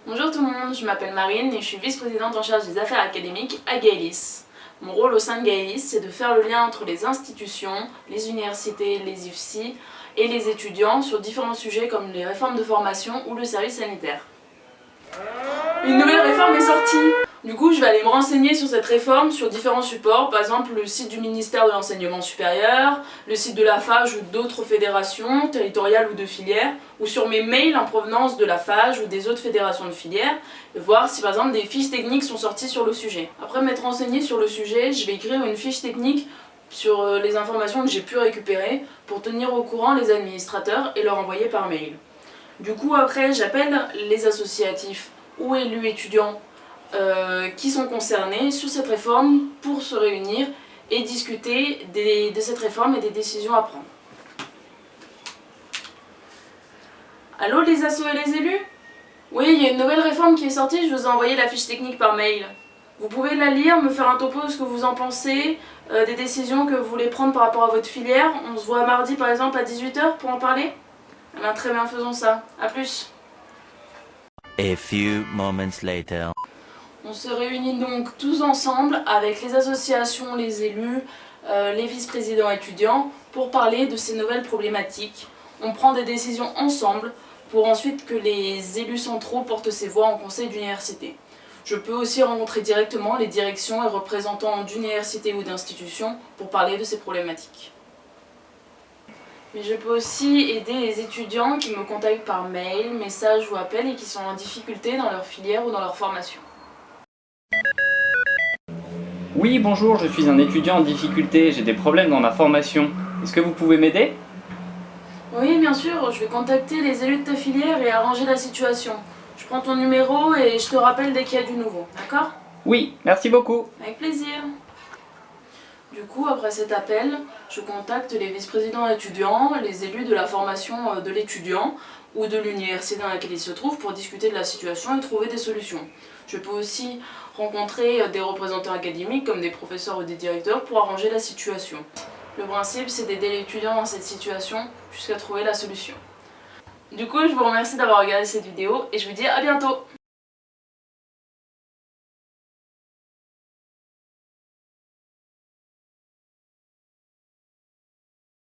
Bonjour tout le monde, je m'appelle Marine et je suis vice-présidente en charge des affaires académiques à Gaëlys. Mon rôle au sein de Gaëlys, c'est de faire le lien entre les institutions, les universités, les IFSI et les étudiants sur différents sujets comme les réformes de formation ou le service sanitaire. Une nouvelle réforme est sortie! Du coup, je vais aller me renseigner sur cette réforme sur différents supports, par exemple le site du ministère de l'Enseignement supérieur, le site de la FAGE ou d'autres fédérations territoriales ou de filières, ou sur mes mails en provenance de la FAGE ou des autres fédérations de filières, et voir si par exemple des fiches techniques sont sorties sur le sujet. Après m'être renseigné sur le sujet, je vais écrire une fiche technique sur les informations que j'ai pu récupérer pour tenir au courant les administrateurs et leur envoyer par mail. Du coup, après, j'appelle les associatifs ou élus étudiants qui sont concernés sur cette réforme pour se réunir et discuter de cette réforme et des décisions à prendre. Allô les assos et les élus? Oui, il y a une nouvelle réforme qui est sortie, je vous ai envoyé la fiche technique par mail. Vous pouvez la lire, me faire un topo de ce que vous en pensez, des décisions que vous voulez prendre par rapport à votre filière. On se voit mardi par exemple à 18 h pour en parler? Eh bien, très bien, faisons ça. A plus. A few moments later. On se réunit donc tous ensemble avec les associations, les élus, les vice-présidents étudiants pour parler de ces nouvelles problématiques. On prend des décisions ensemble pour ensuite que les élus centraux portent ces voix en conseil d'université. Je peux aussi rencontrer directement les directions et représentants d'universités ou d'institutions pour parler de ces problématiques. Mais je peux aussi aider les étudiants qui me contactent par mail, message ou appel et qui sont en difficulté dans leur filière ou dans leur formation. Oui, bonjour, je suis un étudiant en difficulté, j'ai des problèmes dans ma formation. Est-ce que vous pouvez m'aider? Oui, bien sûr, je vais contacter les élus de ta filière et arranger la situation. Je prends ton numéro et je te rappelle dès qu'il y a du nouveau, d'accord? Oui, merci beaucoup. Avec plaisir. Du coup, après cet appel, je contacte les vice-présidents étudiants, les élus de la formation de l'étudiant ou de l'université dans laquelle il se trouve pour discuter de la situation et trouver des solutions. Je peux aussi rencontrer des représentants académiques comme des professeurs ou des directeurs pour arranger la situation. Le principe, c'est d'aider l'étudiant dans cette situation jusqu'à trouver la solution. Du coup, je vous remercie d'avoir regardé cette vidéo et je vous dis à bientôt!